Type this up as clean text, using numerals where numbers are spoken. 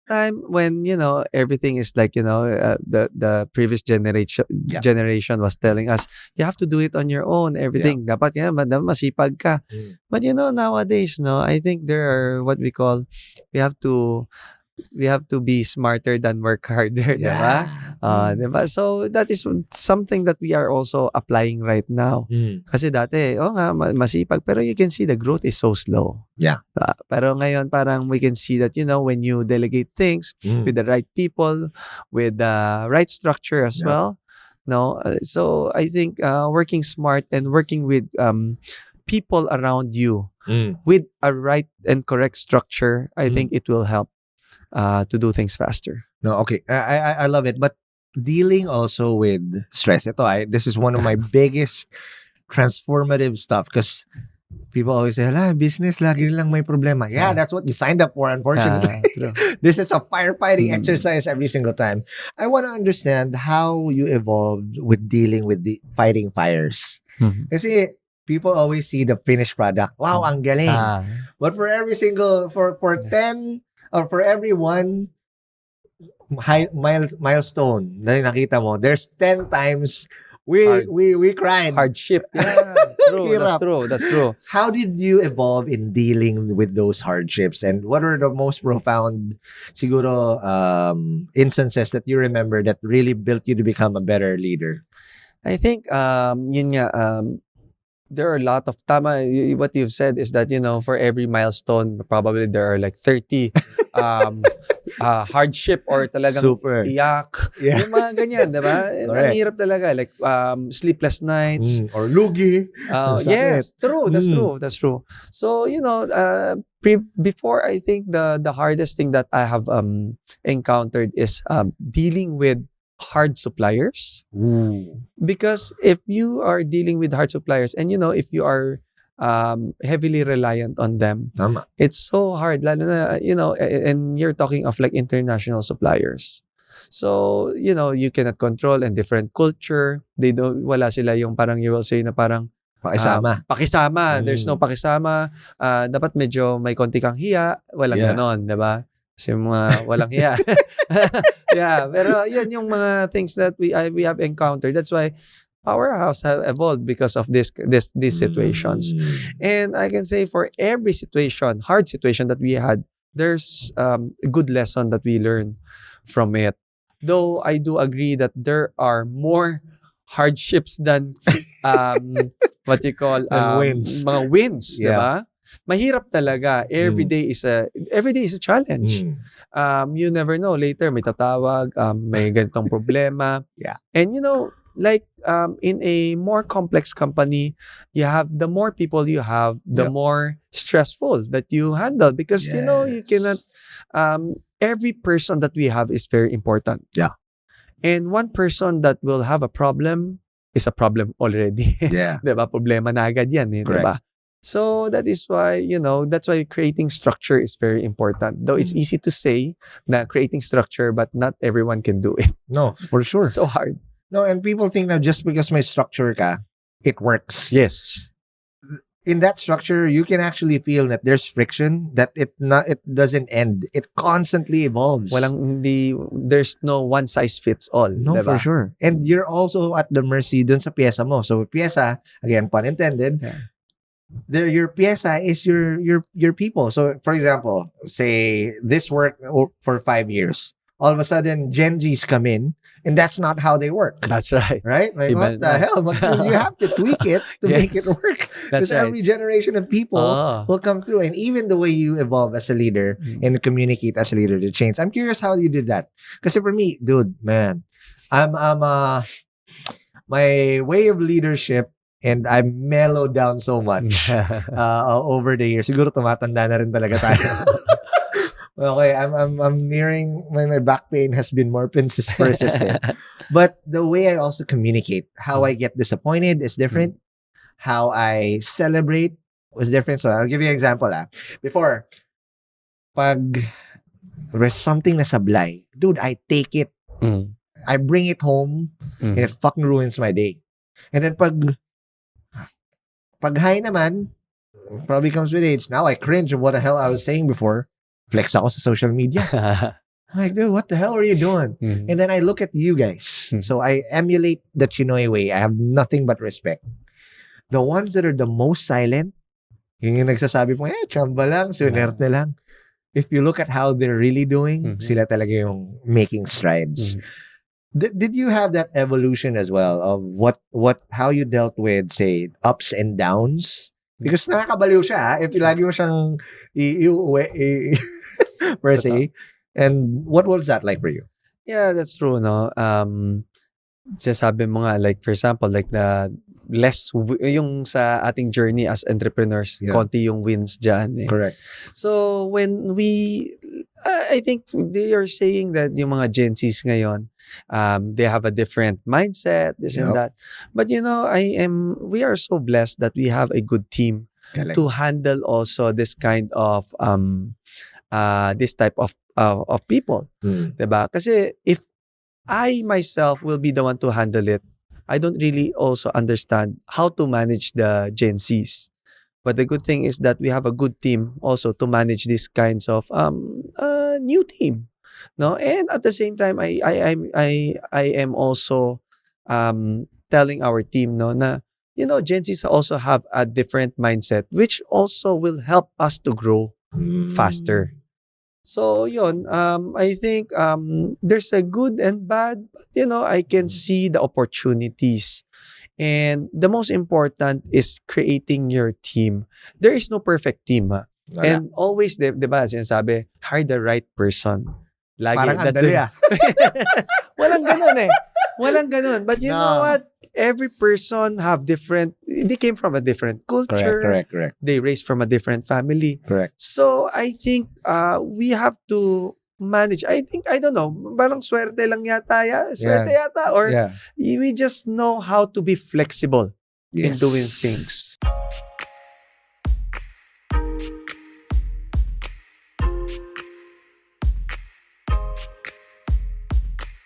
time when, everything is like, the previous generation was telling us, you have to do it on your own, everything. Dapat masipag ka. But nowadays, no, I think there are what we call, we have to be smarter than work harder, diba? Diba? So that is something that we are also applying right now. Kasi dati, masipag, pero you can see the growth is so slow. Yeah. Pero ngayon, parang we can see that, when you delegate things with the right people, with the right structure as well, no? So I think working smart and working with people around you with a right and correct structure, I think it will help to do things faster. No, okay. I love it. But dealing also with stress. This is one of my biggest transformative stuff because people always say, business, lagi lang may problema. Yeah, that's what you signed up for, unfortunately. This is a firefighting exercise every single time. I want to understand how you evolved with dealing with the fighting fires. Kasi people always see the finished product. Wow, ang galing. But for every single, for 10, or for every one milestone na nakita mo, there's 10 times we cried. Hardship. Yeah, true. That's true. How did you evolve in dealing with those hardships? And what are the most profound, siguro, instances that you remember that really built you to become a better leader? I think, yun nga, there are a lot of what you've said is that, for every milestone, probably there are like 30 hardship or talagang iyak. Yeah. Yung mga ganyan, diba? Ang hirap talaga. Like sleepless nights. Or lugi. Yes, true. That's true. So, before, I think the hardest thing that I have encountered is dealing with hard suppliers. Because if you are dealing with hard suppliers and if you are heavily reliant on them, it's so hard, lalo na, and you're talking of like international suppliers. So, you cannot control and different culture. Wala sila yung parang you will say na parang pakisama. There's no pakisama. Dapat medyo may konti kang hiya. Walang ganon, diba? Kasi mga walang hiya. Yeah, pero yun yung mga things that we have encountered. That's why Powerhouse have evolved because of these situations. And I can say for every situation, hard situation that we had, there's a good lesson that we learned from it. Though I do agree that there are more hardships than what you call wins. Mga wins, diba? Mahirap talaga. Every day is a challenge. You never know. Later, may tatawag, may ganitong problema. And like in a more complex company, you have the more people you have, the more stressful that you handle because you cannot. Every person that we have is very important. And one person that will have a problem is a problem already. Diba? Problema na agad yan, diba? So that is why, that's why creating structure is very important. Though it's easy to say that creating structure, but not everyone can do it. No, for sure. So hard. No, and people think that just because may structure ka, it works. Yes. In that structure, you can actually feel that there's friction, that it doesn't end. It constantly evolves. There's no one size fits all. No, diba? For sure. And you're also at the mercy dun sa pyesa mo. So pyesa, again, pun intended, your pyesa is your people. So for example, say this worked for 5 years. All of a sudden, Gen Zs come in, and that's not how they work. That's right. Right? Like, what the hell? But you have to tweak it to make it work. Because every generation of people will come through. And even the way you evolve as a leader and communicate as a leader to change. I'm curious how you did that. Because for me, dude, man, I'm my way of leadership, and I mellowed down so much over the years. Siguro tumatanda na rin talaga tayo. Okay, I'm nearing my back pain has been more persistent. But the way I also communicate, how I get disappointed is different. How I celebrate was different. So I'll give you an example. Before, pag there's something na sablay, dude, I take it. I bring it home and it fucking ruins my day. And then pag high naman, probably comes with age. Now I cringe of what the hell I was saying before. Flex ako sa social media. I'm like, dude, what the hell are you doing? Mhm. And then I look at you guys. Mhm. So I emulate the Chinoy way. I have nothing but respect. The ones that are the most silent, yung nagsasabi mo, chamba lang, sunerte lang. If you look at how they're really doing, Mhm. sila talaga yung making strides. Mhm. Did you have that evolution as well of how you dealt with, say, ups and downs? Because nakakabaliw siya, ha? If lagi mo siyang iuwi, per se. And what was that like for you? Yeah, that's true, no? Sinasabi mo nga, like, for example, like, yung sa ating journey as entrepreneurs, Yeah. konti yung wins dyan, eh. Correct. So, when I think they are saying that yung mga Gen Zs ngayon, they have a different mindset, this and Yup. that. But, we are so blessed that we have a good team Galing. to handle also this kind of, this type of people. Diba? Kasi if I myself will be the one to handle it, I don't really also understand how to manage the Gen Zs. But the good thing is that we have a good team also to manage these kinds of new team, no. And at the same time, I am also telling our team, no, na Gen Zs also have a different mindset, which also will help us to grow faster. So yun, I think there's a good and bad, but I can see the opportunities. And the most important is creating your team. There is no perfect team, ha? Wala. And always, di ba, sinasabi, hire the right person. Lagi, Parang that's andali, it. Walang ganun eh. Walang ganun. But you know No. what? Every person have they came from a different culture. Correct. They raised from a different family. Correct. So, I think we have to manage. I don't know, parang swerte lang yata. Swerte yata. Or Yeah. we just know how to be flexible in Yes. doing things.